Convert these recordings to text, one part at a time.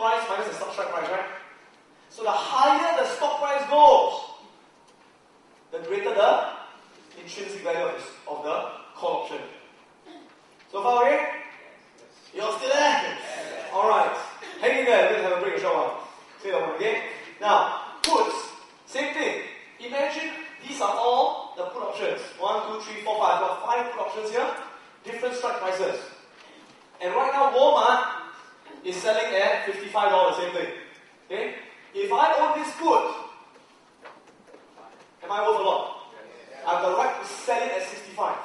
price minus the stock strike price, right? So the higher the stock price goes, the greater the intrinsic value of the call option. So far, okay? You're still there? Alright. Hang in there, let's have a break, a short one. Say that one, okay? Now, puts. Same thing. Imagine these are all the put options. 1, 2, 3, 4, 5. I've got 5 put options here. Different strike prices. And right now, Walmart is selling at $55, same thing. Okay? If I own this put, am I worth a lot? I have the right to sell it at 65.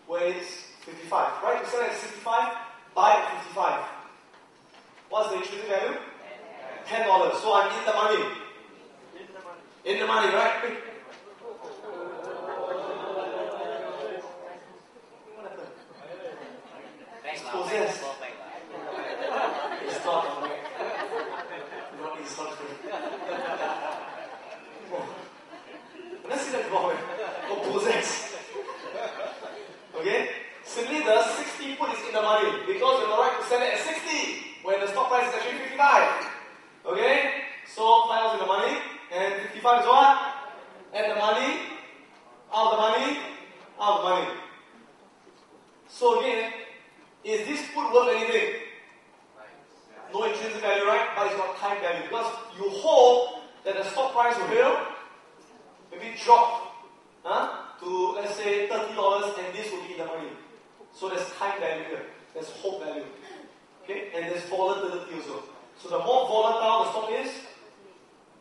Where it's 55. Right to sell it at 65, buy it at 55. What's the intrinsic value? $10. So I'm in the money. In the money, right? What happened? It's possessed. It's not, right? Not it's not true. Let's see that before. Oh, possessed. Okay? Simply the 60 put is in the money because you have the right to sell it at 60 when the stock price is actually 55. Okay? So $5 in the money and 55 is what? At the money, out of the money, out of the money. So again, is this put worth anything? No intrinsic value, right? But it's got time value because you hope that the stock price will maybe drop to, let's say, $30 and this will be in the money. So there's time value here. There's hope value. Okay? And there's volatility also. So the more volatile the stock is,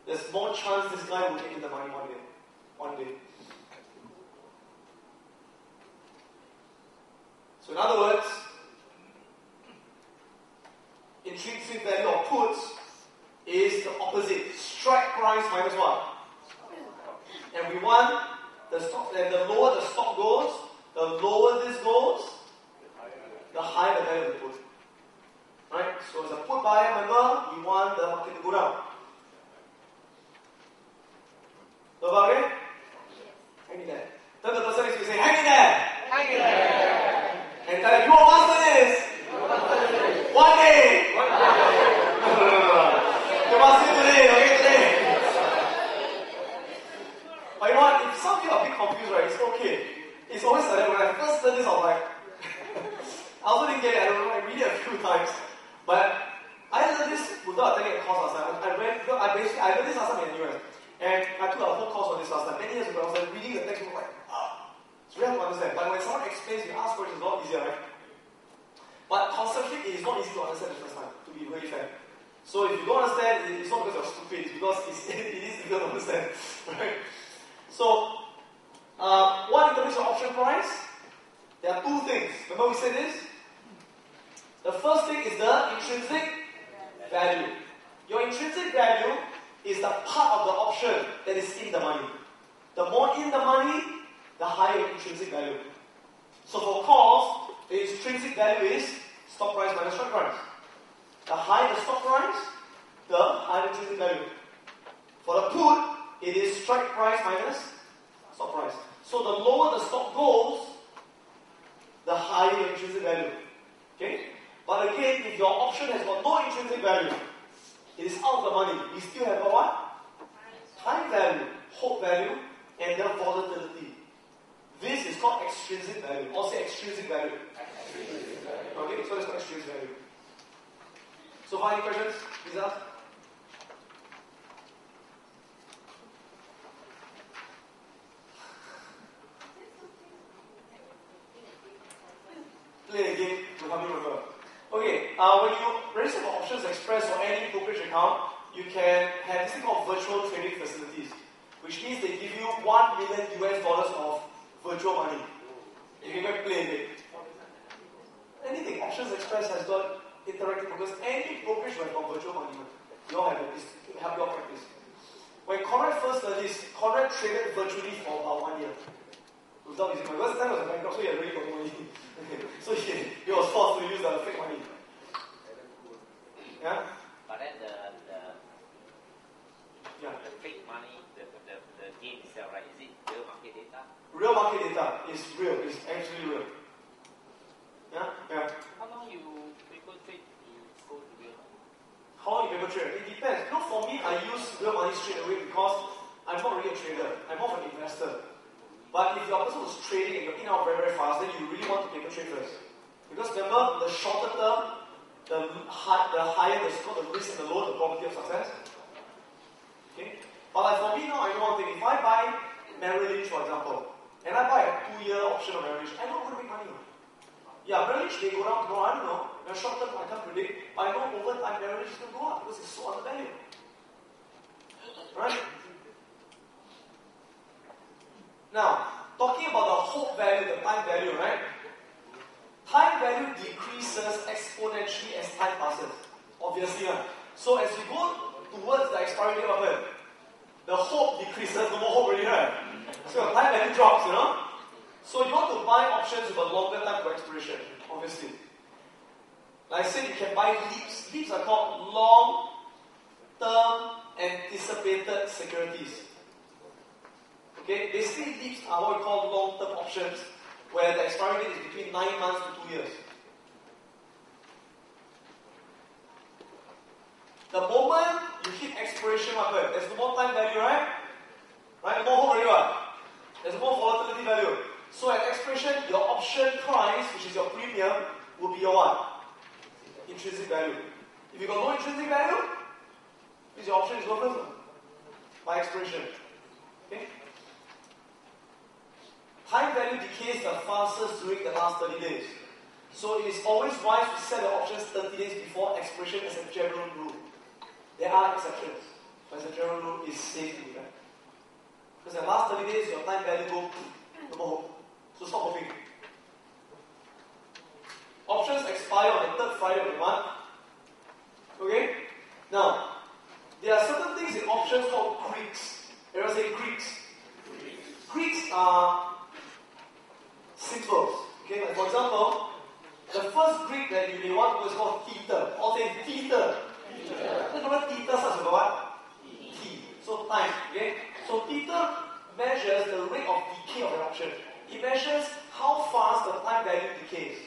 there's more chance this guy will get in the money one day. So in other words, intrinsic value of puts is the opposite. Strike price minus what? And we want the stock, and the lower the stock goes, the lower this goes, the higher the value of the put. Right? So as a put buyer, remember, we want the market to go down. So about it? Hang in there. Turn the person next to you and say, hang in there! Hang in there! And tell him, you will master this! One day! You must do today, okay, today. But you know what, if some of you are a bit confused, right, it's okay. It's always like that. When I first learned this, I was like, I also didn't get it, I don't know, I read it a few times. But I learned this without attending a course last time. I learned this last time in the US. And I took a whole course on this last time. Many years ago, I was like reading the textbook like, it's really hard to understand. But when someone explains, you ask questions, it's a lot easier, right? But conceptually, it is not easy to understand the first time, to be really fair. So if you don't understand, it's not because you're stupid, it's because it is difficult to understand, right? So, what determines your option price? There are two things. Remember we said this? The first thing is the intrinsic value. Your intrinsic value is the part of the option that is in the money. The more in the money, the higher your intrinsic value. So for calls, the intrinsic value is stock price minus strike price. The higher the stock price, the higher the intrinsic value. For the put, it is strike price minus stock price. So the lower the stock goes, the higher your intrinsic value. Okay? But again, if your option has got no intrinsic value, it is out of the money. We still have a what? Time value, hope value, and the volatility. This is called extrinsic value. Or say extrinsic value. Okay, so that's called extrinsic value. So far, any questions? Please ask. Play a game to help you remember. Okay, when you register for Options Express or any brokerage account, you can have this thing called virtual trading facilities, which means they give you $1 million of virtual money. You can go and play a bit. Anything. Options Express has got interactive brokers. Any brokerage will have got virtual money. You all have it. This help you all practice. When Conrad first learned this, Conrad traded virtually for about 1 year. Without using money. Because the time was a bankrupt, so he had really got no money. So he was forced to use the fake money. Yeah? But then the fake money, the game itself, right? Is it real market data? Real market data is real. It's actually real. Yeah? Yeah. How long you people trade you go to real? trade? It depends. You know, for me, I use real money straight away because I'm not really a trader. I'm more of an investor. But if you're a person who's trading and you're in out very, very fast, then you really want to paper trade first. Because remember, the shorter term, the higher the score, the risk, and the lower the probability of success. Okay? But like for me now, I know one thing. If I buy Merrill Lynch, for example, and I buy a 2-year option of Merrill Lynch, I'm not going to make money. Yeah, Merrill Lynch may go down tomorrow, I don't know. In the short term, I can't predict. But I know over time Merrill Lynch is going to go up because it's so undervalued. Right? Now, talking about the hope value, the time value, right? Time value decreases exponentially as time passes. Obviously, right? So as you go towards the expiry date of it, the hope decreases, no more hope already, right? So your time value drops, you know? So you want to buy options with a longer time to expiration, obviously. Like I said, you can buy LEAPs. LEAPs are called long-term anticipated securities. Okay, basically LEAPs are what we call long-term options, where the expiry date is between 9 months to 2 years. The moment you hit expiration, there's no more time value, right? Right? No more hope already, right? There's no more volatility value. So at expiration, your option price, which is your premium, will be your what? Intrinsic value. If you got no intrinsic value, means your option is worthless by expiration. Okay? Time value decays the fastest during the last 30 days. So it is always wise to set the options 30 days before expiration as a general rule. There are exceptions, but as a general rule, it's safe to do that. Because in the last 30 days, your time value goes no more hope. So stop hoping. Options expire on the 3rd Friday of the month. Okay? Now, there are certain things in options called Greeks. Everyone say Greeks. Greeks are symbols. Okay, like for example, the first Greek that you may want to know is called theta. All say theta. The number theta starts with what? T. So time. Okay? So theta measures the rate of decay of an option. It measures how fast the time value decays.